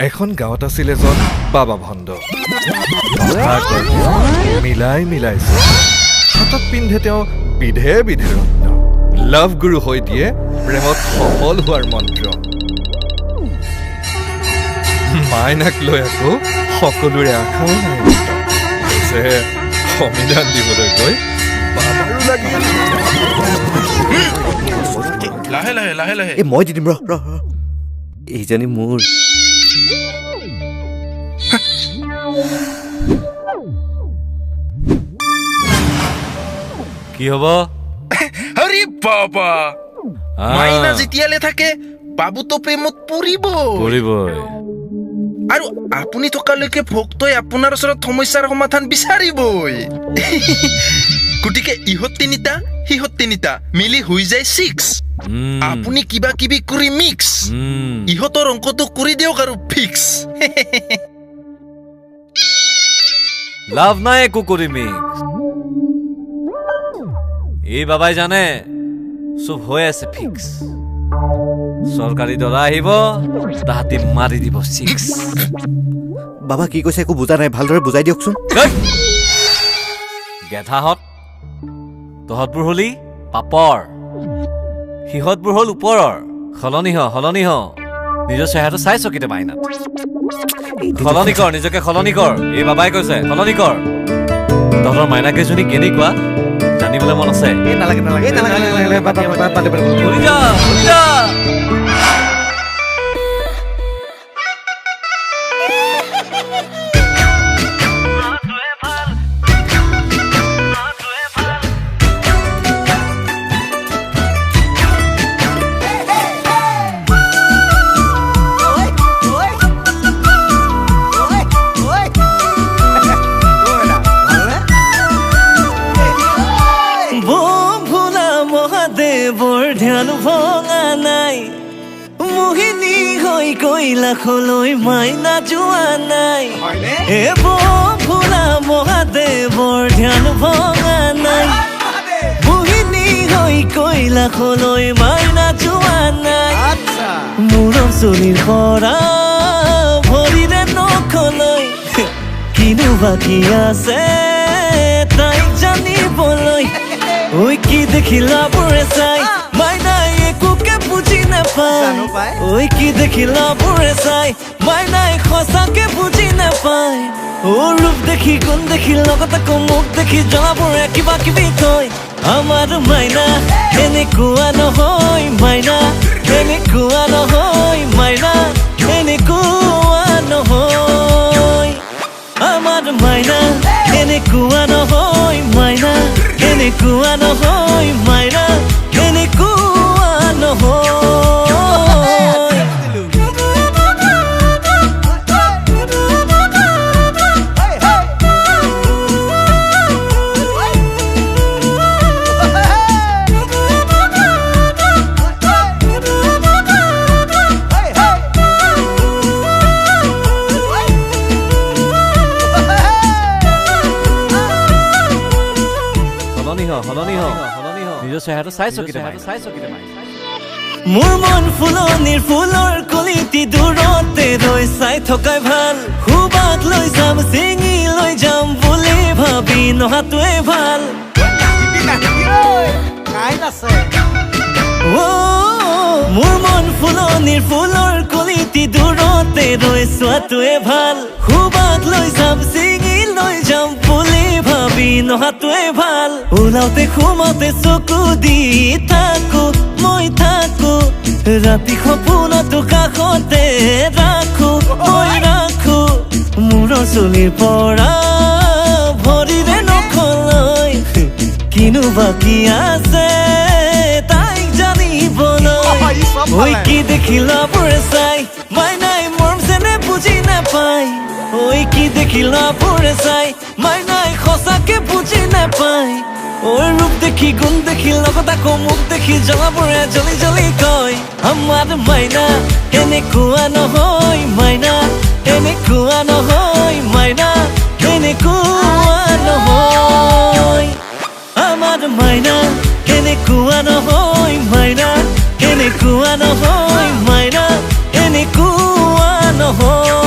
এখন গাঁৱত আছিল এজন বাবা ভণ্ড মিলাইছে হাতত পিন্ধে তেওঁ বিধে বিধে ৰত্ন লাভ গুৰু হৈ দিয়ে প্ৰেমত সফল হোৱাৰ মন্ত্ৰ মাইনাক লৈ আকৌ সকলোৰে আশাও নাই পিছে সমিধান দিবলৈ গৈ বাবাৰো লাগিল লাহে লাহে লাহে লাহে এই মই দি দিম ৰ এইজনী মোৰ কি হ'ব আৰে বাবা মাইনা যেতিয়ালে থাকে বাবু তো প্ৰেমত পৰিবই আৰু আপুনি থকালৈকে ভক্তই আপোনাৰ ওচৰত সমস্যাৰ সমাধান বিচাৰিবই গতিকে ইহঁত তিনিটা সিহঁত তিনিটা মিলি হৈ যায় 6 আপুনি কিবা কিবি কৰি মিক্স ইহঁতৰ অংকটো কৰি দিয়ক আৰু ফিক্স লাভ নাই একো কৰি মিক্স এই বাবাই জানে চব হৈ আছে ফিক্স চৰকাৰী দৰা আহিব তাহাঁতি মাৰি দিব 6 বাবা কি কৈছে একো বুজা নাই ভালদৰে বুজাই দিয়কচোন গেধাহঁত তহঁতবোৰ হলি পাপৰ সিহঁতবোৰ হল ওপৰৰ সলনি হ নিজৰ চেহেৰাটো চাইছ কেতিয়া মাইনাত সলনি কৰ নিজকে সলনি কৰ এই বাবাই কৈছে সলনি কৰ তহঁতৰ মাইনাকেইজনী কেনেকুৱা জানিবলৈ মন আছে ধ্যান ভঙা নাই মোহিনী হৈ কৈলাশলৈ মাইনা যোৱা নাই হে ভোলা মহাদেৱৰ ধ্যান ভঙা নাই মোহিনী হৈ কৈলাশলৈ মাইনা যোৱা নাই মূৰৰ চুলিৰ পৰা ভৰিৰে নখলৈ কিনো বাকী আছে তাইক জানিবলৈ ঐ কি দেখিলা বুঢ়ে চাই মাইনাই একোকে বুজি নাপায় ঐ কি দেখিলা বুঢ়ে চাই মাইনাই সঁচাকে বুজি নাপায় অ ৰূপ দেখি গুণ দেখি লগত আকৌ মুখ দেখি জনাবোৰে কিবা কিবি কয় আমাৰ মাইনা এনেকুৱা নহয় মাইনা এনেকুৱা নহয় মাইনা এনেকুৱা নহয় আমাৰ মাইনা এনেকুৱা নহয় মাইনা এনেকুৱা নহয় মাইনা এনেকুৱা নহয় সলনি হ নিজৰ চেহেৰাটো চাইছ কেতিয়া মোৰ মন ফুলনিৰ ফুলৰ কলিটি দূৰতে ৰৈ চাই থকাই ভাল সুবাক লৈ যাম চিঙি লৈ যাম বুলি ভাবি নহাটোৱে ভাল মোৰ মন ফুলনিৰ ফুলৰ কলিটি দূৰতে ৰৈ চোৱাটোৱে ভাল সুবাক লৈ যাম চিঙি লৈ যাম বুলি ভাবি নহাটোৱে ভাল ওলাওতে সোমাওতে চকু দি থাকো মই থাকো ৰাতি সপোনতো কাষতে ৰাখো মই ৰাখো মূৰৰ চুলিৰ পৰা ভৰিৰে নখলৈ কিনো বাকী আছে তাইক জানিবলৈ ঐ কি দেখিলা বুঢ়ে চাই মাইনাই মৰম যেনে বুজি নাপায় ঐ কি দেখিলা বুঢ়ে চাই মাইনাই সঁচাকে বুজি নাপায় ঐ ৰূপ দেখি গুণ দেখি লগত আকৌ মুখ দেখি জনাবোৰে জ্বলি জ্বলি কয় আমাৰ মাইনা এনেকুৱা নহয় মাইনা এনেকুৱা নহয় মাইনা এনেকুৱা নহয় আমাৰ মাইনা এনেকুৱা নহয় মাইনা এনেকুৱা নহয় মাইনা এনেকুৱা নহয়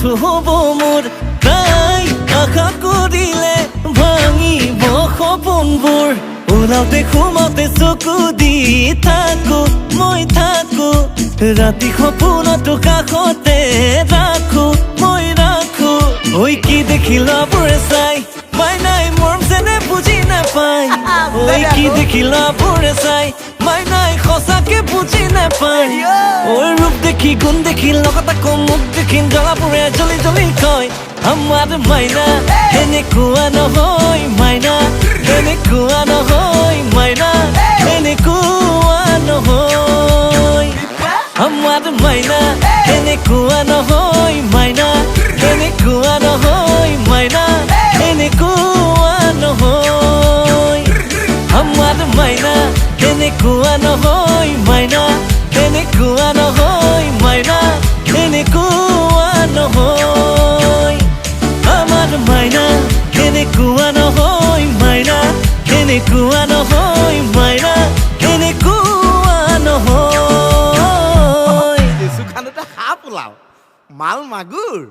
আঁঠু হ'ব মোৰ তাই আশা কৰিলে ভাঙিব সপোনবোৰ ওলাওতে সোমাওতে চকু দি থাকো মই থাকো ৰাতি সপোনতো কাষতে ৰাখো মই ৰাখো ঐ কি দেখিলা বোৰে চাই মাইনাই মৰম যেনে বুজি নাপায় ঐ কি দেখিলা বোৰে চাই মাইনাই সঁচাকে বুজি নাপায় ঐ ৰূপ দেখি গুণ দেখি লগত আকৌ মুখ দেখি জ্বলাবোৰে জ্বলি জ্বলি কয় আমাৰ মাইনা এনেকুৱা নহয় মাইনা এনেকুৱা নহয় মাইনা এনেকুৱা নহয় আমাৰ মাইনা এনেকুৱা নহয় মাইনা এনেকুৱা নহয় মাইনা এনেকুৱা নহয় আমাৰ মাইনা এনেকুৱা নহয় মাইনা এনেকুৱা নহয় মাইনা এনেকুৱা নহয় আমাৰ মাইনা এনেকুৱা নহয় মাইনা এনেকুৱা নহয় মাইনা এনেকুৱা নহয় কেঁচু খান্দোতে সাপ ওলাও মাল মাগুৰ